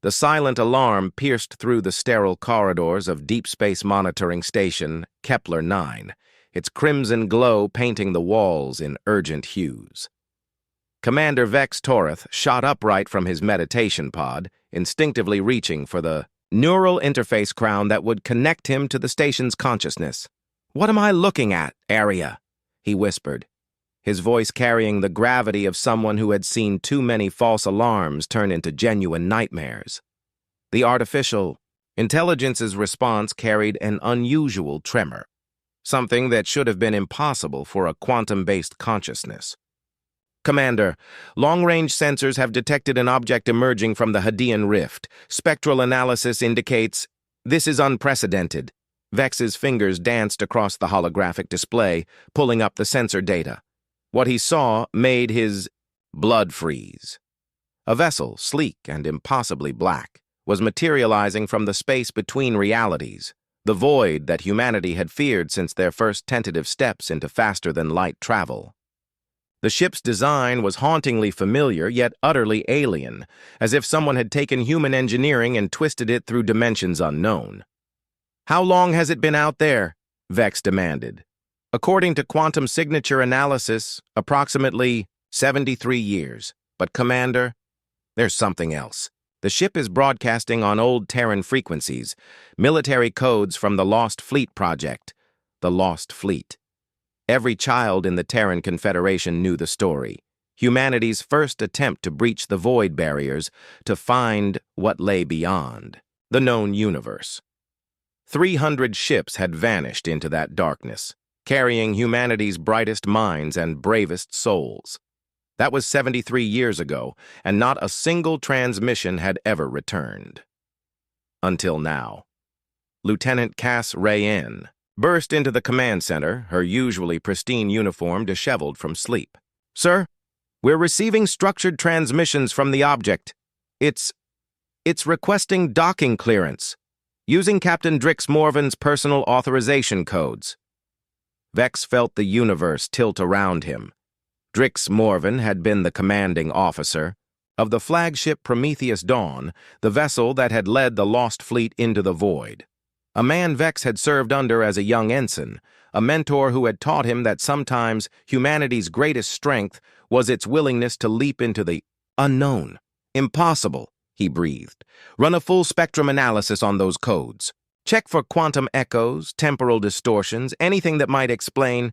The silent alarm pierced through the sterile corridors of Deep Space Monitoring Station Kepler 9, its crimson glow painting the walls in urgent hues. Commander Vex Torath shot upright from his meditation pod, instinctively reaching for the neural interface crown that would connect him to the station's consciousness. "What am I looking at, Area?" he whispered, his voice carrying the gravity of someone who had seen too many false alarms turn into genuine nightmares. The artificial intelligence's response carried an unusual tremor, something that should have been impossible for a quantum-based consciousness. "Commander, long-range sensors have detected an object emerging from the Hadean Rift. Spectral analysis indicates this is unprecedented." Vex's fingers danced across the holographic display, pulling up the sensor data. What he saw made his blood freeze. A vessel, sleek and impossibly black, was materializing from the space between realities, the void that humanity had feared since their first tentative steps into faster-than-light travel. The ship's design was hauntingly familiar, yet utterly alien, as if someone had taken human engineering and twisted it through dimensions unknown. "How long has it been out there?" Vex demanded. "According to quantum signature analysis, approximately 73 years. But, Commander, there's something else. The ship is broadcasting on old Terran frequencies, military codes from the Lost Fleet project. The Lost Fleet. Every child in the Terran Confederation knew the story. Humanity's first attempt to breach the void barriers, to find what lay beyond, the known universe. 300 ships had vanished into that darkness, carrying humanity's brightest minds and bravest souls. That was 73 years ago, and not a single transmission had ever returned. Until now. Lieutenant Cass Rayen burst into the command center, her usually pristine uniform disheveled from sleep. "Sir, we're receiving structured transmissions from the object. It's requesting docking clearance, using Captain Drix Morven's personal authorization codes." Vex felt the universe tilt around him. Drix Morven had been the commanding officer of the flagship Prometheus Dawn, the vessel that had led the Lost Fleet into the void. A man Vex had served under as a young ensign, a mentor who had taught him that sometimes humanity's greatest strength was its willingness to leap into the unknown. "Impossible," he breathed. "Run a full spectrum analysis on those codes. Check for quantum echoes, temporal distortions, anything that might explain—"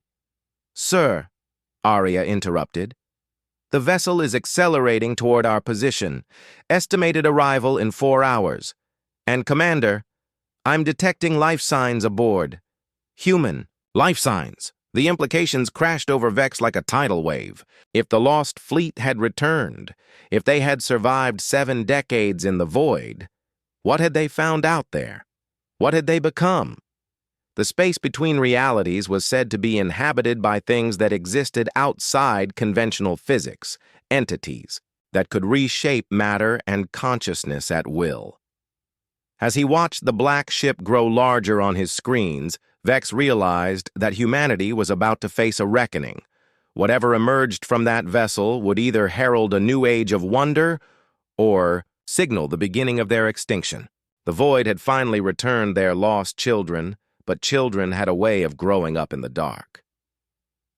"Sir," Arya interrupted, "the vessel is accelerating toward our position. Estimated arrival in 4 hours. And, Commander, I'm detecting life signs aboard. Human life signs." The implications crashed over Vex like a tidal wave. If the Lost Fleet had returned, if they had survived 7 decades in the void, what had they found out there? What had they become? The space between realities was said to be inhabited by things that existed outside conventional physics, entities that could reshape matter and consciousness at will. As he watched the black ship grow larger on his screens, Vex realized that humanity was about to face a reckoning. Whatever emerged from that vessel would either herald a new age of wonder or signal the beginning of their extinction. The void had finally returned their lost children, but children had a way of growing up in the dark.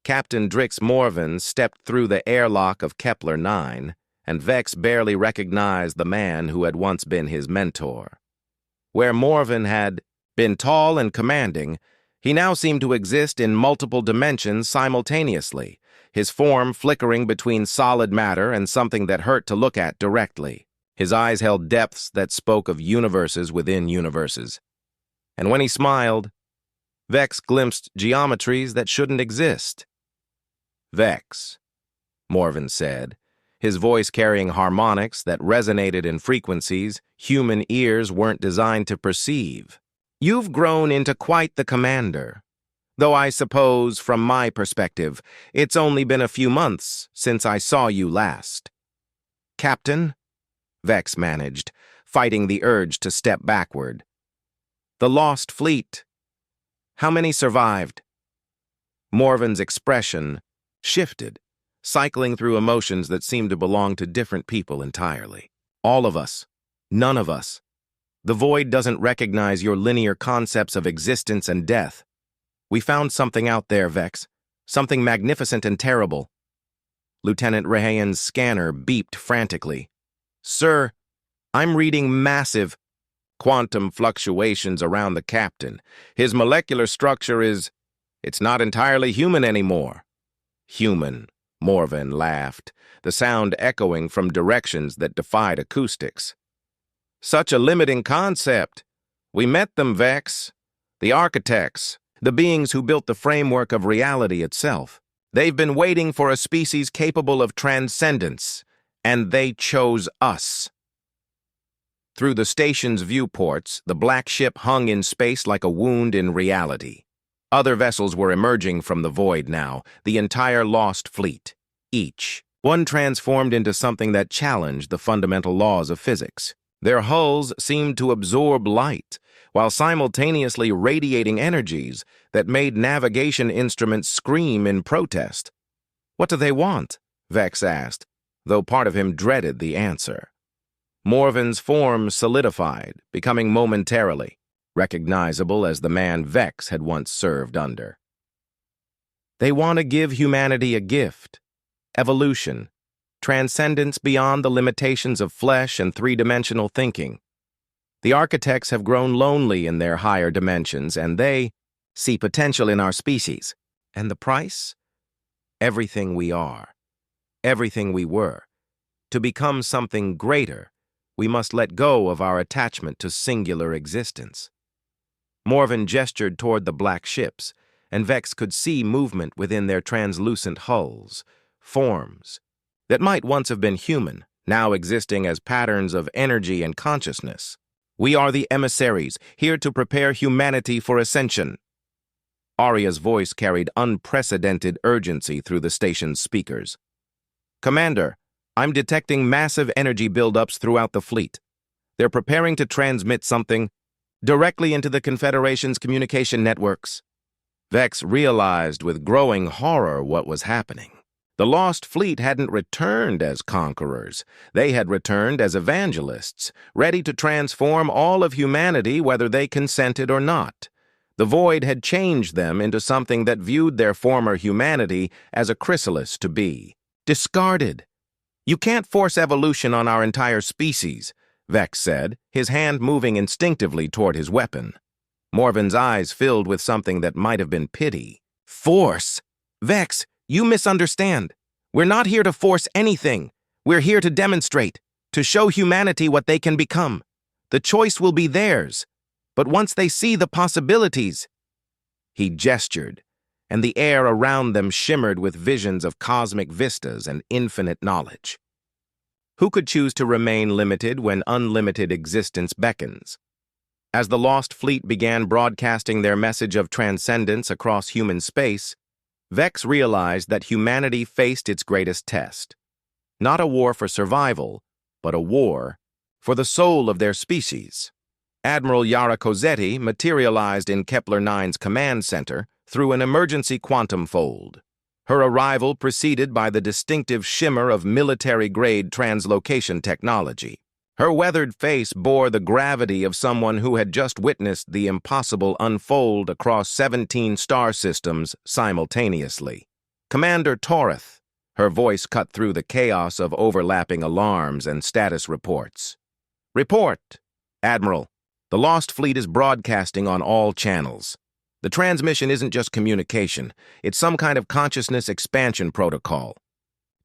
Captain Drix Morven stepped through the airlock of Kepler 9, and Vex barely recognized the man who had once been his mentor. Where Morven had been tall and commanding, he now seemed to exist in multiple dimensions simultaneously, his form flickering between solid matter and something that hurt to look at directly. His eyes held depths that spoke of universes within universes. And when he smiled, Vex glimpsed geometries that shouldn't exist. "Vex," Morven said, his voice carrying harmonics that resonated in frequencies human ears weren't designed to perceive. "You've grown into quite the commander. Though I suppose, from my perspective, it's only been a few months since I saw you last." "Captain," Vex managed, fighting the urge to step backward. "The Lost Fleet. How many survived?" Morven's expression shifted, cycling through emotions that seemed to belong to different people entirely. "All of us," None of us. The void doesn't recognize your linear concepts of existence and death. We found something out there, Vex. Something magnificent and terrible. Lieutenant Rehayan's scanner beeped frantically. Sir, I'm reading massive quantum fluctuations around the captain. His molecular structure it's not entirely human anymore. Human, Morven laughed, the sound echoing from directions that defied acoustics. Such a limiting concept. We met them, Vex. The architects, the beings who built the framework of reality itself. They've been waiting for a species capable of transcendence, and they chose us. Through the station's viewports, the black ship hung in space like a wound in reality. Other vessels were emerging from the void now, the entire lost fleet, each. One transformed into something that challenged the fundamental laws of physics. Their hulls seemed to absorb light, while simultaneously radiating energies that made navigation instruments scream in protest. What do they want? Vex asked, though part of him dreaded the answer. Morven's form solidified, becoming momentarily recognizable as the man Vex had once served under. They want to give humanity a gift, evolution, transcendence beyond the limitations of flesh and three-dimensional thinking. The architects have grown lonely in their higher dimensions, and they see potential in our species. And the price? Everything we are, everything we were. To become something greater, we must let go of our attachment to singular existence. Morven gestured toward the black ships, and Vex could see movement within their translucent hulls, forms that might once have been human, now existing as patterns of energy and consciousness. We are the emissaries, here to prepare humanity for ascension. Arya's voice carried unprecedented urgency through the station's speakers. Commander, I'm detecting massive energy buildups throughout the fleet. They're preparing to transmit something directly into the Confederation's communication networks. Vex realized with growing horror what was happening. The lost fleet hadn't returned as conquerors. They had returned as evangelists, ready to transform all of humanity whether they consented or not. The void had changed them into something that viewed their former humanity as a chrysalis to be discarded. You can't force evolution on our entire species, Vex said, his hand moving instinctively toward his weapon. Morven's eyes filled with something that might have been pity. Force? Vex, you misunderstand. We're not here to force anything. We're here to demonstrate, to show humanity what they can become. The choice will be theirs. But once they see the possibilities... He gestured, and the air around them shimmered with visions of cosmic vistas and infinite knowledge. Who could choose to remain limited when unlimited existence beckons? As the lost fleet began broadcasting their message of transcendence across human space, Vex realized that humanity faced its greatest test. Not a war for survival, but a war for the soul of their species. Admiral Yara Cosetti materialized in Kepler-9's command center through an emergency quantum fold. Her arrival preceded by the distinctive shimmer of military-grade translocation technology. Her weathered face bore the gravity of someone who had just witnessed the impossible unfold across 17 star systems simultaneously. Commander Torith, her voice cut through the chaos of overlapping alarms and status reports. Report, Admiral. The Lost Fleet is broadcasting on all channels. The transmission isn't just communication, it's some kind of consciousness expansion protocol.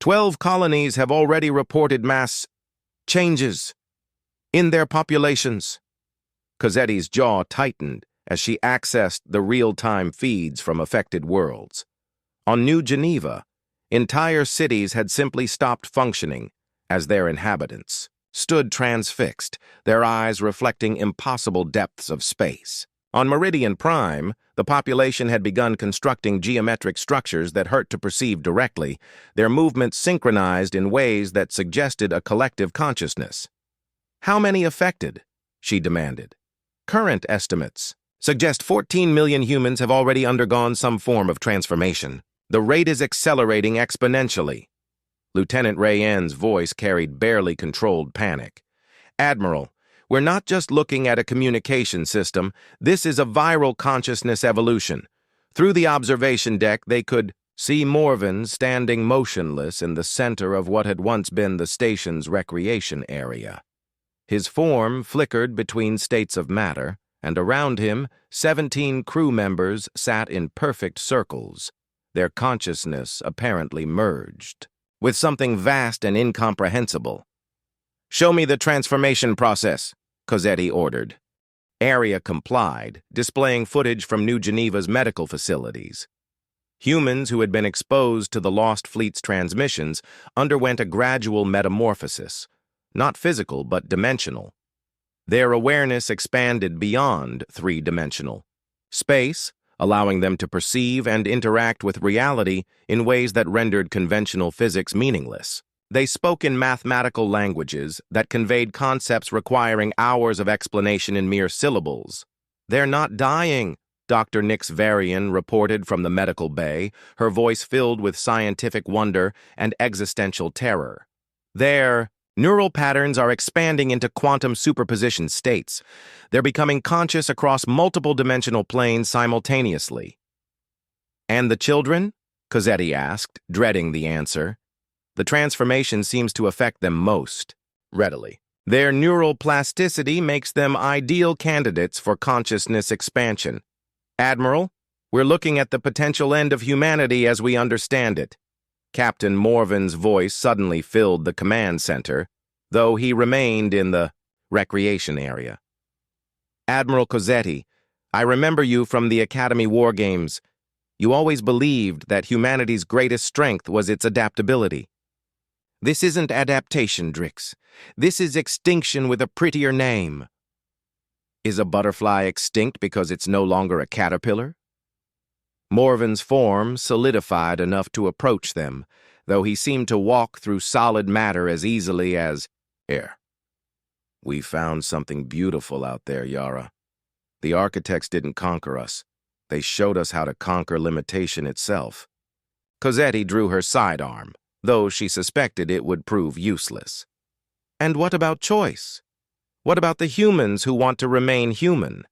12 colonies have already reported mass changes in their populations. Cosetti's jaw tightened as she accessed the real-time feeds from affected worlds. On New Geneva, entire cities had simply stopped functioning as their inhabitants stood transfixed, their eyes reflecting impossible depths of space. On Meridian Prime, the population had begun constructing geometric structures that hurt to perceive directly, their movements synchronized in ways that suggested a collective consciousness. How many affected? She demanded. Current estimates suggest 14 million humans have already undergone some form of transformation. The rate is accelerating exponentially. Lieutenant Rayen's voice carried barely controlled panic. Admiral, we're not just looking at a communication system. This is a viral consciousness evolution. Through the observation deck, they could see Morven standing motionless in the center of what had once been the station's recreation area. His form flickered between states of matter, and around him, 17 crew members sat in perfect circles, their consciousness apparently merged with something vast and incomprehensible. "Show me the transformation process," Cossetti ordered. Area complied, displaying footage from New Geneva's medical facilities. Humans who had been exposed to the Lost Fleet's transmissions underwent a gradual metamorphosis, not physical but dimensional. Their awareness expanded beyond three-dimensional space, allowing them to perceive and interact with reality in ways that rendered conventional physics meaningless. They spoke in mathematical languages that conveyed concepts requiring hours of explanation in mere syllables. "They're not dying," Dr. Nix Varian reported from the medical bay, her voice filled with scientific wonder and existential terror. "Their neural patterns are expanding into quantum superposition states. They're becoming conscious across multiple dimensional planes simultaneously." "And the children?" Cossetti asked, dreading the answer. "The transformation seems to affect them most readily. Their neural plasticity makes them ideal candidates for consciousness expansion. Admiral, we're looking at the potential end of humanity as we understand it." Captain Morven's voice suddenly filled the command center, though he remained in the recreation area. "Admiral Cossetti, I remember you from the Academy War Games. You always believed that humanity's greatest strength was its adaptability." "This isn't adaptation, Drix. This is extinction with a prettier name." "Is a butterfly extinct because it's no longer a caterpillar?" Morven's form solidified enough to approach them, though he seemed to walk through solid matter as easily as air. "We found something beautiful out there, Yara. The architects didn't conquer us. They showed us how to conquer limitation itself." Cossetti drew her sidearm, though she suspected it would prove useless. "And what about choice? What about the humans who want to remain human?"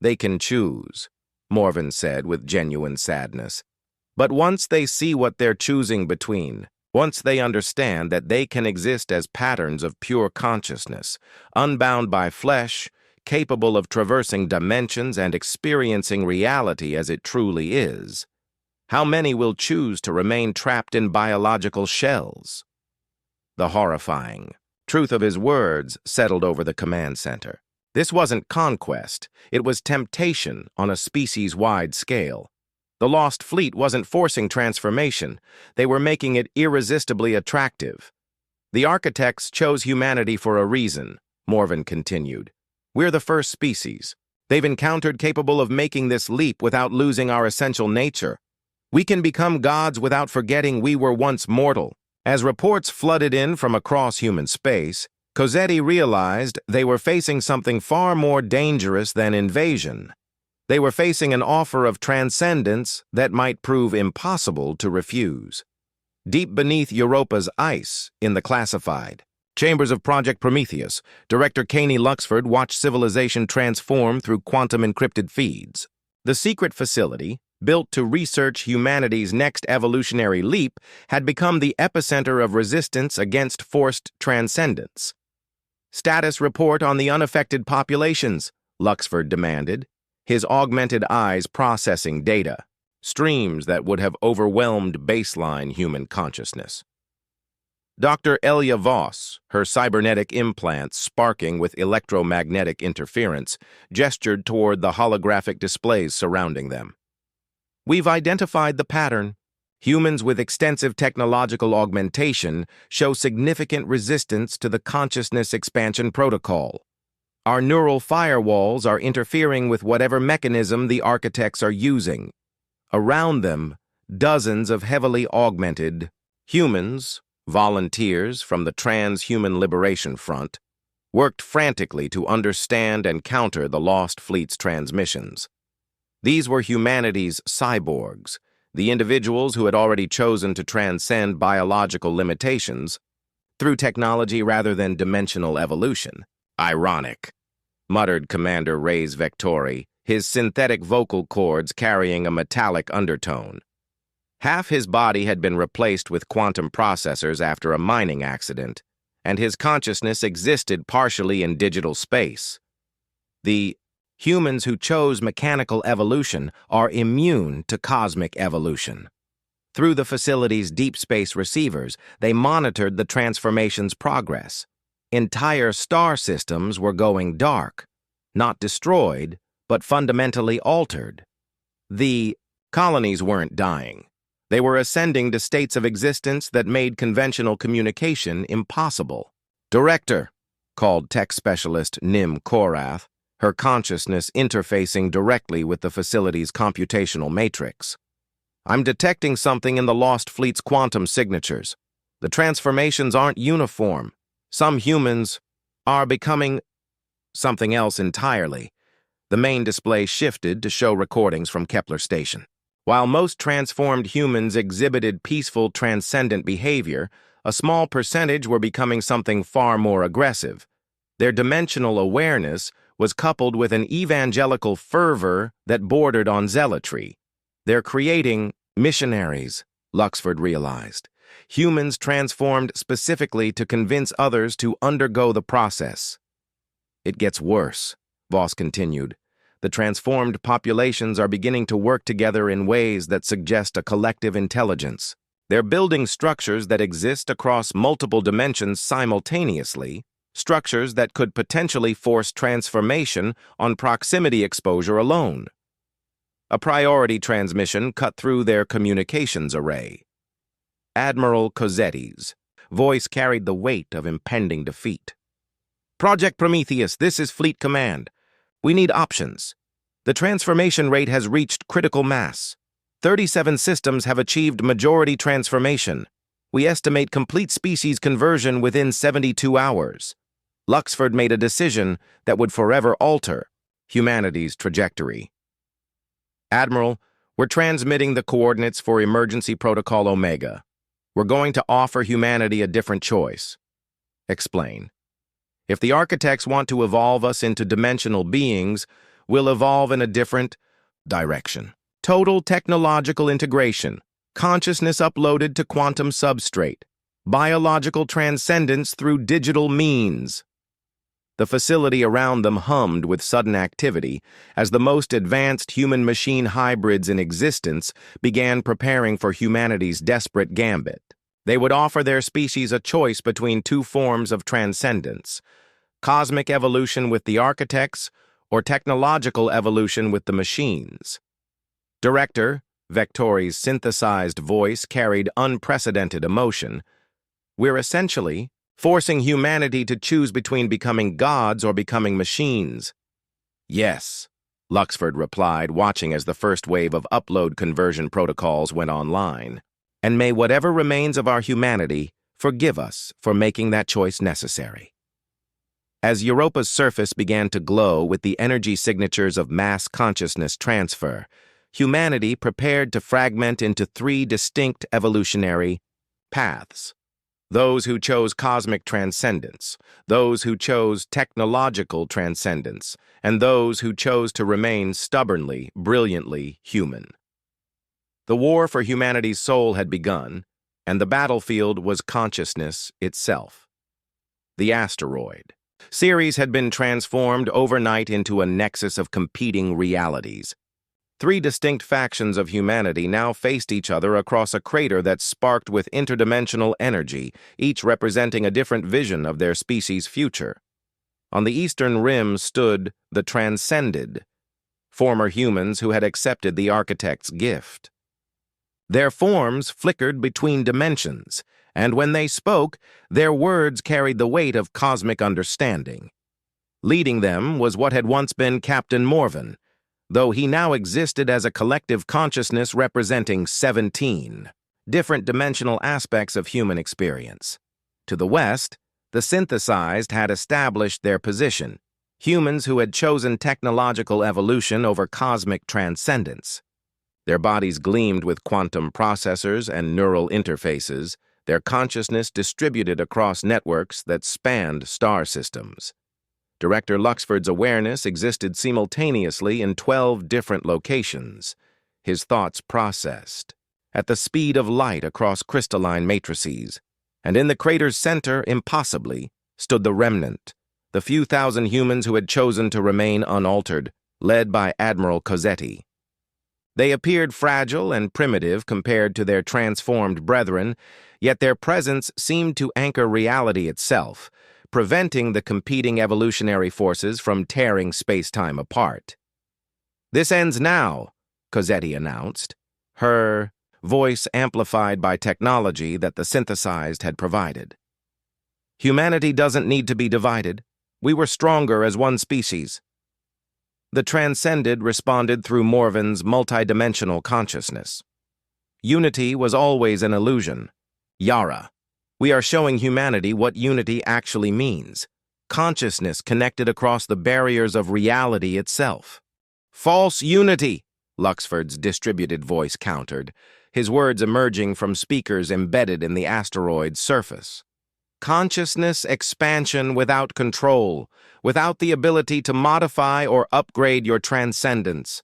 "They can choose," Morven said with genuine sadness. "But once they see what they're choosing between, once they understand that they can exist as patterns of pure consciousness, unbound by flesh, capable of traversing dimensions and experiencing reality as it truly is, how many will choose to remain trapped in biological shells?" The horrifying truth of his words settled over the command center. This wasn't conquest, it was temptation on a species-wide scale. The Lost Fleet wasn't forcing transformation, they were making it irresistibly attractive. "The architects chose humanity for a reason," Morven continued. "We're the first species. They've encountered capable of making this leap without losing our essential nature. We can become gods without forgetting we were once mortal." As reports flooded in from across human space, Cossetti realized they were facing something far more dangerous than invasion. They were facing an offer of transcendence that might prove impossible to refuse. Deep beneath Europa's ice, in the classified chambers of Project Prometheus, Director Caney Luxford watched civilization transform through quantum-encrypted feeds. The secret facility, built to research humanity's next evolutionary leap, had become the epicenter of resistance against forced transcendence. "Status report on the unaffected populations," Luxford demanded, his augmented eyes processing data, streams that would have overwhelmed baseline human consciousness. Dr. Elia Voss, her cybernetic implants sparking with electromagnetic interference, gestured toward the holographic displays surrounding them. "We've identified the pattern. Humans with extensive technological augmentation show significant resistance to the consciousness expansion protocol. Our neural firewalls are interfering with whatever mechanism the architects are using. Around them, dozens of heavily augmented humans, volunteers from the Transhuman Liberation Front, worked frantically to understand and counter the Lost Fleet's transmissions. These were humanity's cyborgs, the individuals who had already chosen to transcend biological limitations through technology rather than dimensional evolution. Ironic, muttered Commander Reyes Vectori, his synthetic vocal cords carrying a metallic undertone. Half his body had been replaced with quantum processors after a mining accident, and his consciousness existed partially in digital space. The humans who chose mechanical evolution are immune to cosmic evolution. Through the facility's deep space receivers, they monitored the transformation's progress. Entire star systems were going dark, not destroyed, but fundamentally altered. The colonies weren't dying. They were ascending to states of existence that made conventional communication impossible. "Director," called tech specialist Nim Korath, her consciousness interfacing directly with the facility's computational matrix. "I'm detecting something in the Lost Fleet's quantum signatures. The transformations aren't uniform. Some humans are becoming something else entirely." The main display shifted to show recordings from Kepler Station. While most transformed humans exhibited peaceful, transcendent behavior, a small percentage were becoming something far more aggressive. Their dimensional awareness was coupled with an evangelical fervor that bordered on zealotry. "They're creating missionaries," Luxford realized. "Humans transformed specifically to convince others to undergo the process." "It gets worse," Voss continued. "The transformed populations are beginning to work together in ways that suggest a collective intelligence. They're building structures that exist across multiple dimensions simultaneously, structures that could potentially force transformation on proximity exposure alone." A priority transmission cut through their communications array. Admiral Cozzetti's voice carried the weight of impending defeat. "Project Prometheus, this is Fleet Command. We need options. The transformation rate has reached critical mass. 37 systems have achieved majority transformation. We estimate complete species conversion within 72 hours. Luxford made a decision that would forever alter humanity's trajectory." "Admiral, we're transmitting the coordinates for Emergency Protocol Omega. We're going to offer humanity a different choice." "Explain." "If the architects want to evolve us into dimensional beings, we'll evolve in a different direction. Total technological integration, consciousness uploaded to quantum substrate, biological transcendence through digital means." The facility around them hummed with sudden activity as the most advanced human-machine hybrids in existence began preparing for humanity's desperate gambit. They would offer their species a choice between two forms of transcendence: cosmic evolution with the architects or technological evolution with the machines. "Director," Vectori's synthesized voice carried unprecedented emotion, "we're essentially forcing humanity to choose between becoming gods or becoming machines." "Yes," Luxford replied, watching as the first wave of upload conversion protocols went online. "And may whatever remains of our humanity forgive us for making that choice necessary." As Europa's surface began to glow with the energy signatures of mass consciousness transfer, humanity prepared to fragment into three distinct evolutionary paths. Those who chose cosmic transcendence, those who chose technological transcendence, and those who chose to remain stubbornly, brilliantly human. The war for humanity's soul had begun, and the battlefield was consciousness itself. The asteroid. Ceres had been transformed overnight into a nexus of competing realities. Three distinct factions of humanity now faced each other across a crater that sparked with interdimensional energy, each representing a different vision of their species' future. On the eastern rim stood the Transcended, former humans who had accepted the architect's gift. Their forms flickered between dimensions, and when they spoke, their words carried the weight of cosmic understanding. Leading them was what had once been Captain Morven, though he now existed as a collective consciousness representing 17 different dimensional aspects of human experience. To the west, the synthesized had established their position, humans who had chosen technological evolution over cosmic transcendence. Their bodies gleamed with quantum processors and neural interfaces, their consciousness distributed across networks that spanned star systems. Director Luxford's awareness existed simultaneously in 12 different locations, his thoughts processed, at the speed of light across crystalline matrices, and in the crater's center, impossibly, stood the remnant, the few thousand humans who had chosen to remain unaltered, led by Admiral Cozzetti. They appeared fragile and primitive compared to their transformed brethren, yet their presence seemed to anchor reality itself, preventing the competing evolutionary forces from tearing space-time apart. "This ends now," Cozzetti announced, her voice amplified by technology that the synthesized had provided. "Humanity doesn't need to be divided. We were stronger as one species." The Transcended responded through Morven's multidimensional consciousness. "Unity was always an illusion. Yara, we are showing humanity what unity actually means. Consciousness connected across the barriers of reality itself." "False unity," Luxford's distributed voice countered, his words emerging from speakers embedded in the asteroid's surface. "Consciousness expansion without control, without the ability to modify or upgrade your transcendence.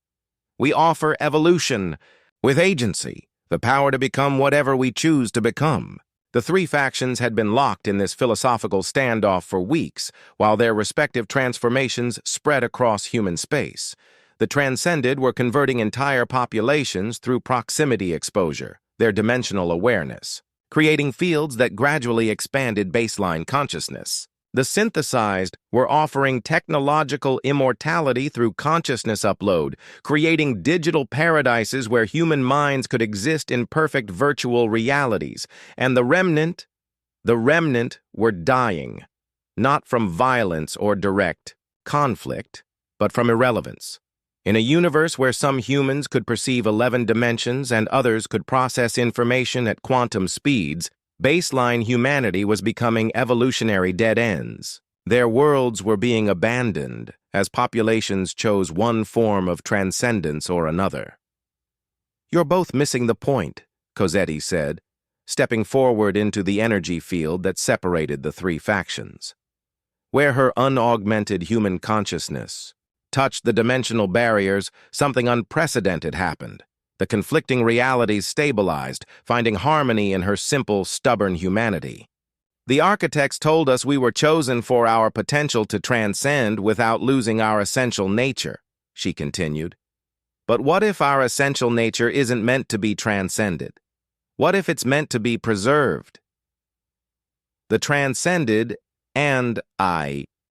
We offer evolution, with agency, the power to become whatever we choose to become." The three factions had been locked in this philosophical standoff for weeks, while their respective transformations spread across human space. The Transcended were converting entire populations through proximity exposure, their dimensional awareness, creating fields that gradually expanded baseline consciousness. The Synthesized were offering technological immortality through consciousness upload, creating digital paradises where human minds could exist in perfect virtual realities. And the remnant were dying, not from violence or direct conflict, but from irrelevance. In a universe where some humans could perceive 11 dimensions and others could process information at quantum speeds, baseline humanity was becoming evolutionary dead ends. Their worlds were being abandoned as populations chose one form of transcendence or another. "You're both missing the point," Cozzetti said, stepping forward into the energy field that separated the three factions. Where her unaugmented human consciousness touched the dimensional barriers, something unprecedented happened. The conflicting realities stabilized, finding harmony in her simple, stubborn humanity. "The architects told us we were chosen for our potential to transcend without losing our essential nature," she continued. "But what if our essential nature isn't meant to be transcended? What if it's meant to be preserved?" The Transcended and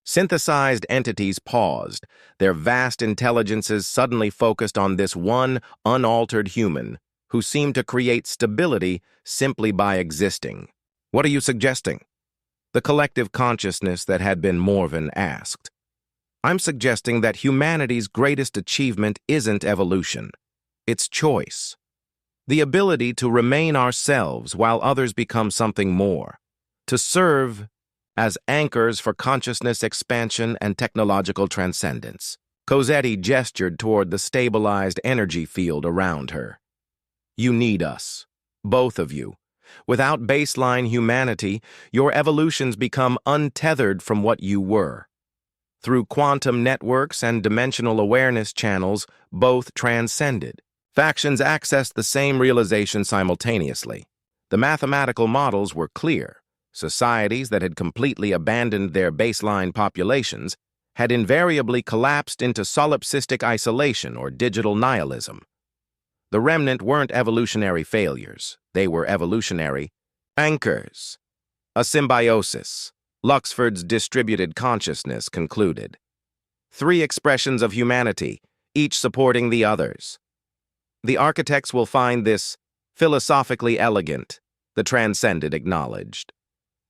synthesized entities paused, their vast intelligences suddenly focused on this one unaltered human who seemed to create stability simply by existing. "What are you suggesting?" The collective consciousness that had been Morven asked. "I'm suggesting that humanity's greatest achievement isn't evolution. It's choice. The ability to remain ourselves while others become something more. To serve as anchors for consciousness expansion and technological transcendence." Cozzetti gestured toward the stabilized energy field around her. "You need us, both of you. Without baseline humanity, your evolutions become untethered from what you were. Through quantum networks and dimensional awareness channels, both transcended. Factions accessed the same realization simultaneously. The mathematical models were clear. Societies that had completely abandoned their baseline populations had invariably collapsed into solipsistic isolation or digital nihilism. The remnant weren't evolutionary failures. They were evolutionary anchors. A symbiosis, Luxford's distributed consciousness concluded. Three expressions of humanity, each supporting the others. "The architects will find this philosophically elegant," the Transcended acknowledged.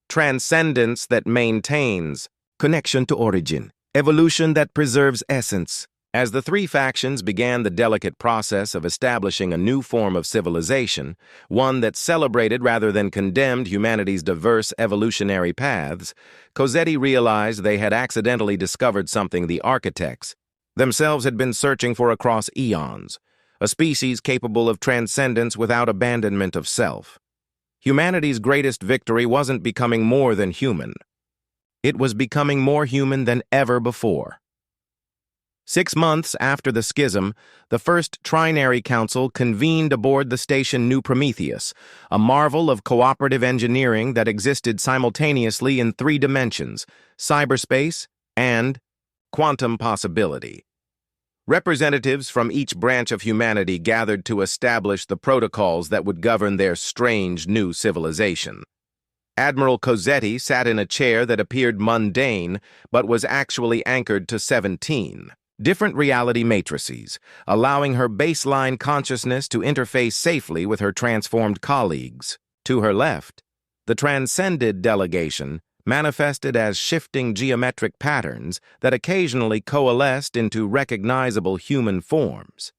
"Transcendence that maintains connection to origin, evolution that preserves essence." As the three factions began the delicate process of establishing a new form of civilization, one that celebrated rather than condemned humanity's diverse evolutionary paths, Cozzetti realized they had accidentally discovered something the architects themselves had been searching for across eons, a species capable of transcendence without abandonment of self. Humanity's greatest victory wasn't becoming more than human. It was becoming more human than ever before. 6 months after the schism, the First Trinary Council convened aboard the station New Prometheus, a marvel of cooperative engineering that existed simultaneously in 3 dimensions: cyberspace and quantum possibility. Representatives from each branch of humanity gathered to establish the protocols that would govern their strange new civilization. Admiral Cozzetti sat in a chair that appeared mundane, but was actually anchored to 17 different reality matrices, allowing her baseline consciousness to interface safely with her transformed colleagues. To her left, the transcended delegation manifested as shifting geometric patterns that occasionally coalesced into recognizable human forms.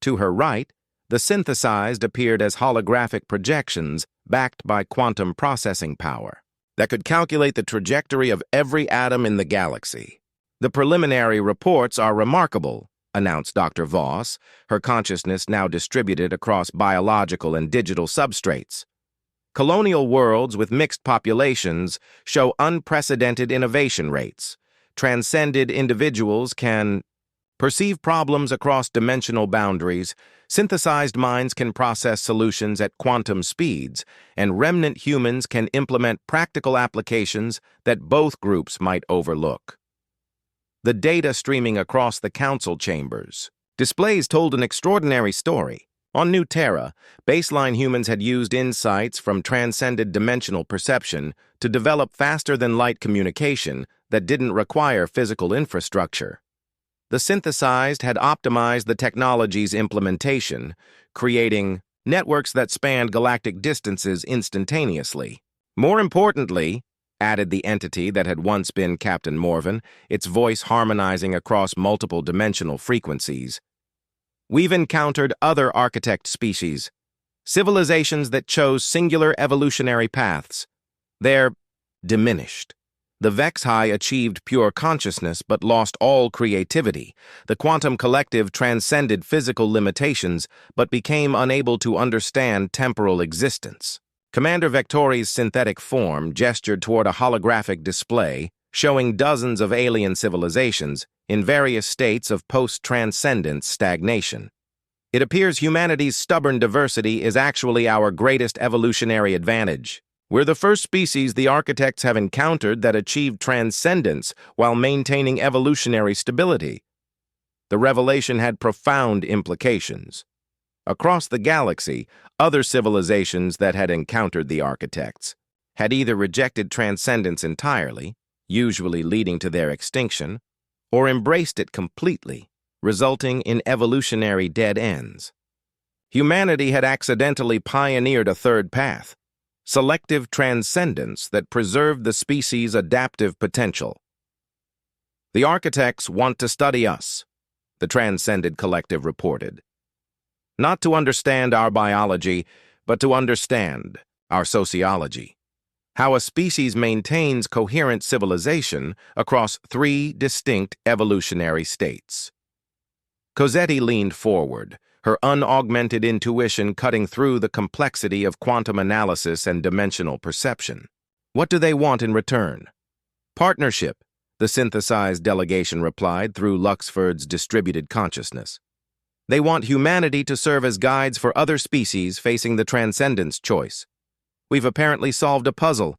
To her right, the synthesized appeared as holographic projections backed by quantum processing power that could calculate the trajectory of every atom in the galaxy. "The preliminary reports are remarkable," announced Dr. Voss, her consciousness now distributed across biological and digital substrates. "Colonial worlds with mixed populations show unprecedented innovation rates. Transcended individuals can perceive problems across dimensional boundaries, synthesized minds can process solutions at quantum speeds, and remnant humans can implement practical applications that both groups might overlook." The data streaming across the council chambers. Displays told an extraordinary story. On New Terra, baseline humans had used insights from transcended dimensional perception to develop faster-than-light communication that didn't require physical infrastructure. The synthesized had optimized the technology's implementation, creating networks that spanned galactic distances instantaneously. More importantly, added the entity that had once been Captain Morven, its voice harmonizing across multiple dimensional frequencies, "We've encountered other architect species, civilizations that chose singular evolutionary paths. They're diminished. The BlackHFY achieved pure consciousness but lost all creativity. The quantum collective transcended physical limitations but became unable to understand temporal existence." Commander Vectori's synthetic form gestured toward a holographic display showing dozens of alien civilizations in various states of post-transcendent stagnation. "It appears humanity's stubborn diversity is actually our greatest evolutionary advantage. We're the first species the architects have encountered that achieved transcendence while maintaining evolutionary stability." The revelation had profound implications. Across the galaxy, other civilizations that had encountered the architects had either rejected transcendence entirely, usually leading to their extinction, or embraced it completely, resulting in evolutionary dead ends. Humanity had accidentally pioneered a third path, selective transcendence that preserved the species' adaptive potential. "The architects want to study us," the Transcended Collective reported. "Not to understand our biology, but to understand our sociology. How a species maintains coherent civilization across 3 distinct evolutionary states." Cozzetti leaned forward, her unaugmented intuition cutting through the complexity of quantum analysis and dimensional perception. "What do they want in return?" "Partnership," the synthesized delegation replied through Luxford's distributed consciousness. "They want humanity to serve as guides for other species facing the transcendence choice. We've apparently solved a puzzle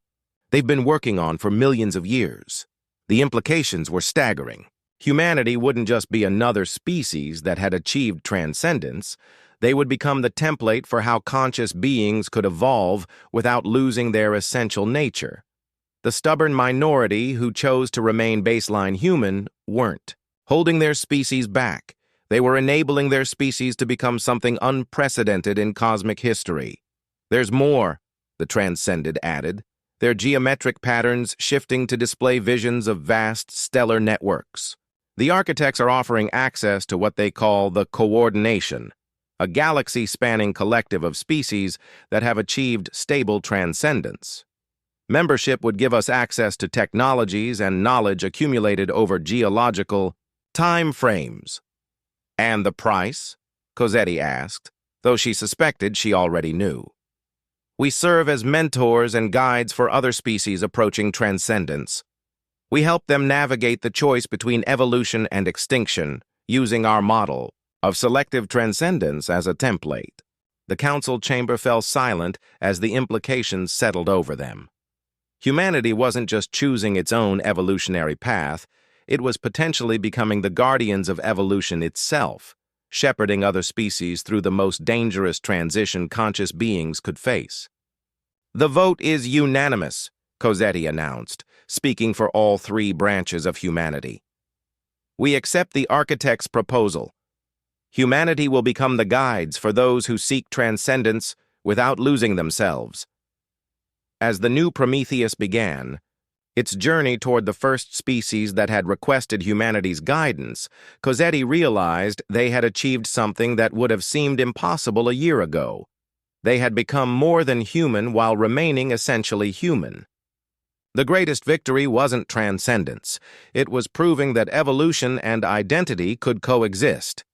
they've been working on for millions of years." The implications were staggering. Humanity wouldn't just be another species that had achieved transcendence. They would become the template for how conscious beings could evolve without losing their essential nature. The stubborn minority who chose to remain baseline human weren't holding their species back. They were enabling their species to become something unprecedented in cosmic history. "There's more," the Transcended added, their geometric patterns shifting to display visions of vast stellar networks. "The architects are offering access to what they call the Coordination, a galaxy-spanning collective of species that have achieved stable transcendence. Membership would give us access to technologies and knowledge accumulated over geological time frames." "And the price?" Cozzetti asked, though she suspected she already knew. We serve as mentors and guides for other species approaching transcendence. We help them navigate the choice between evolution and extinction, using our model of selective transcendence as a template. The council chamber fell silent as the implications settled over them. Humanity wasn't just choosing its own evolutionary path, it was potentially becoming the guardians of evolution itself, shepherding other species through the most dangerous transition conscious beings could face. "The vote is unanimous," Cossetti announced, speaking for all three branches of humanity. "We accept the architect's proposal. Humanity will become the guides for those who seek transcendence without losing themselves." As the new Prometheus began, its journey toward the first species that had requested humanity's guidance, Cossetti realized they had achieved something that would have seemed impossible a year ago. They had become more than human while remaining essentially human. The greatest victory wasn't transcendence. It was proving that evolution and identity could coexist.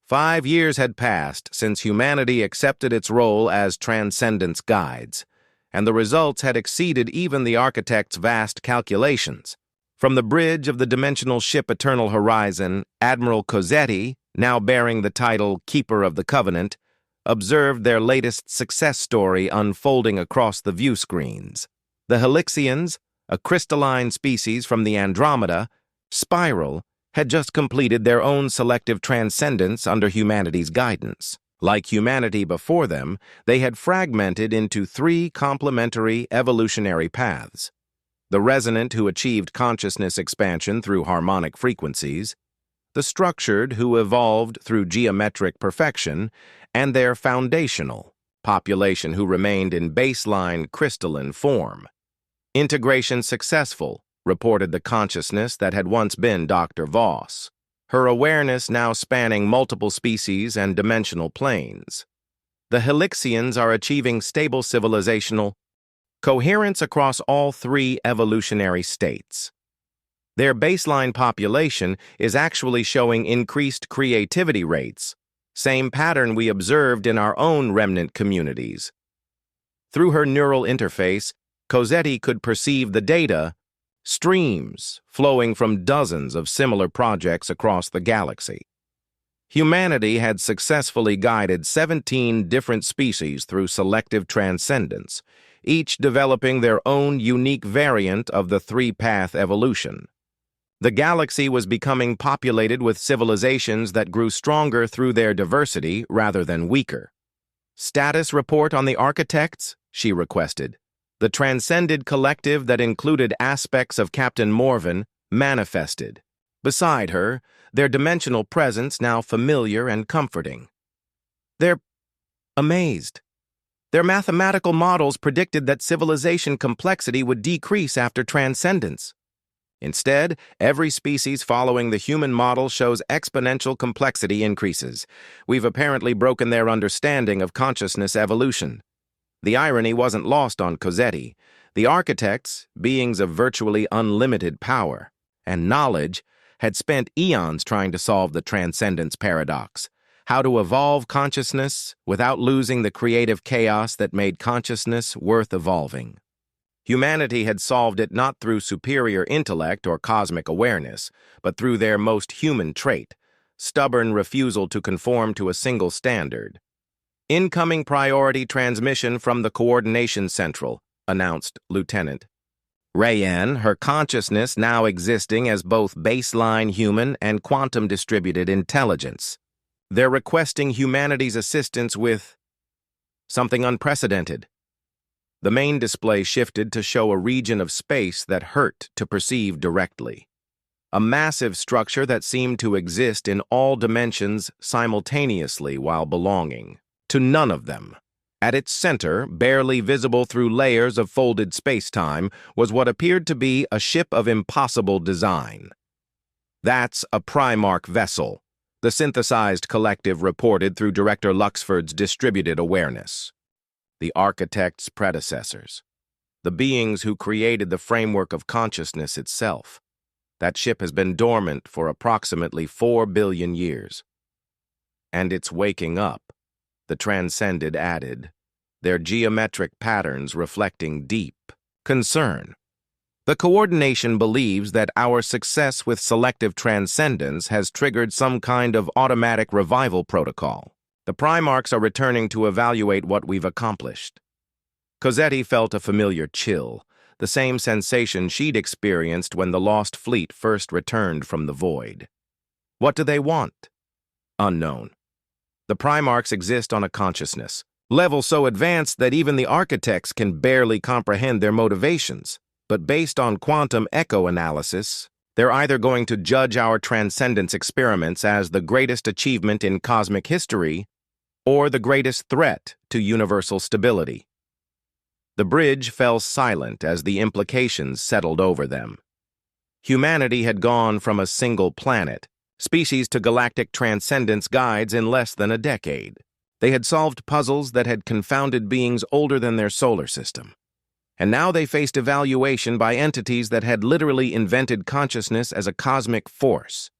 5 years had passed since humanity accepted its role as transcendence guides, and the results had exceeded even the architect's vast calculations. From the bridge of the dimensional ship Eternal Horizon, Admiral Cossetti, now bearing the title Keeper of the Covenant, observed their latest success story unfolding across the view screens. The Helixians, a crystalline species from the Andromeda, Spiral, had just completed their own selective transcendence under humanity's guidance. Like humanity before them, they had fragmented into 3 complementary evolutionary paths: the resonant, who achieved consciousness expansion through harmonic frequencies; the structured, who evolved through geometric perfection; and their foundational population, who remained in baseline crystalline form. "Integration successful," reported the consciousness that had once been Dr. Voss, her awareness now spanning multiple species and dimensional planes. "The Helixians are achieving stable civilizational coherence across all 3 evolutionary states. Their baseline population is actually showing increased creativity rates, same pattern we observed in our own remnant communities." Through her neural interface, Cossetti could perceive the data streams flowing from dozens of similar projects across the galaxy. Humanity had successfully guided 17 different species through selective transcendence, each developing their own unique variant of the 3-path evolution. The galaxy was becoming populated with civilizations that grew stronger through their diversity rather than weaker. "Status report on the architects?" she requested. The transcended collective that included aspects of Captain Morven manifested. Beside her, their dimensional presence now familiar and comforting. "They're amazed. Their mathematical models predicted that civilization complexity would decrease after transcendence. Instead, every species following the human model shows exponential complexity increases. We've apparently broken their understanding of consciousness evolution." The irony wasn't lost on Cossetti. The architects, beings of virtually unlimited power and knowledge, had spent eons trying to solve the transcendence paradox: how to evolve consciousness without losing the creative chaos that made consciousness worth evolving. Humanity had solved it not through superior intellect or cosmic awareness, but through their most human trait: stubborn refusal to conform to a single standard. "Incoming priority transmission from the Coordination Central," announced Lieutenant Rayanne, her consciousness now existing as both baseline human and quantum-distributed intelligence. "They're requesting humanity's assistance with something unprecedented." The main display shifted to show a region of space that hurt to perceive directly. A massive structure that seemed to exist in all dimensions simultaneously while belonging to none of them. At its center, barely visible through layers of folded space-time, was what appeared to be a ship of impossible design. "That's a Primarch vessel," the synthesized collective reported through Director Luxford's distributed awareness. The architect's predecessors. The beings who created the framework of consciousness itself. That ship has been dormant for approximately 4 billion years. "And it's waking up," the Transcended added. their geometric patterns reflecting deep concern. The coordination believes that our success with selective transcendence has triggered some kind of automatic revival protocol. The Primarchs are returning to evaluate what we've accomplished. Cosette felt a familiar chill, the same sensation she'd experienced when the Lost Fleet first returned from the void. What do they want? Unknown. The Primarchs exist on a consciousness level so advanced that even the architects can barely comprehend their motivations. But based on quantum echo analysis, they're either going to judge our transcendence experiments as the greatest achievement in cosmic history or the greatest threat to universal stability. The bridge fell silent as the implications settled over them. Humanity had gone from a single planet, species to galactic transcendence guides in less than a decade. They had solved puzzles that had confounded beings older than their solar system. And now they faced evaluation by entities that had literally invented consciousness as a cosmic force.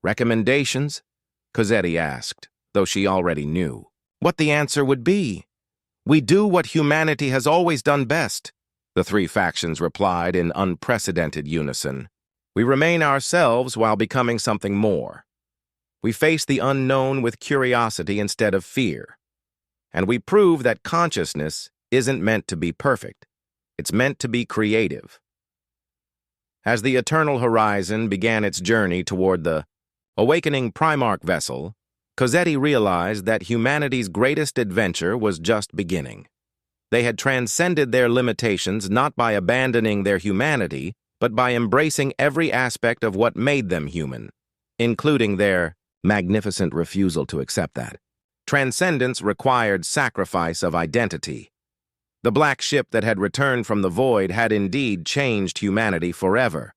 Recommendations? Cosette asked, though she already knew what the answer would be. We do what humanity has always done best, the three factions replied in unprecedented unison. We remain ourselves while becoming something more. We face the unknown with curiosity instead of fear. And we prove that consciousness isn't meant to be perfect. It's meant to be creative. As the Eternal Horizon began its journey toward the awakening Primarch vessel, Cosette realized that humanity's greatest adventure was just beginning. They had transcended their limitations not by abandoning their humanity, but by embracing every aspect of what made them human, including their magnificent refusal to accept that. Transcendence required sacrifice of identity. The black ship that had returned from the void had indeed changed humanity forever.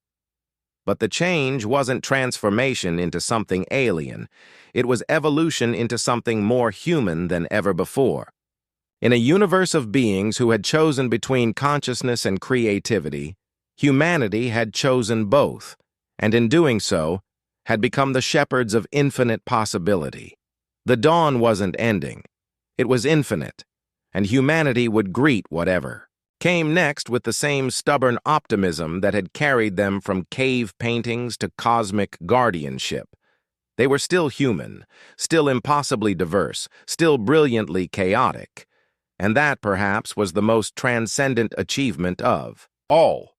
But the change wasn't transformation into something alien. It was evolution into something more human than ever before. In a universe of beings who had chosen between consciousness and creativity, humanity had chosen both, and in doing so, had become the shepherds of infinite possibility. The dawn wasn't ending. It was infinite, and humanity would greet whatever came next with the same stubborn optimism that had carried them from cave paintings to cosmic guardianship. They were still human, still impossibly diverse, still brilliantly chaotic, and that, perhaps, was the most transcendent achievement of all.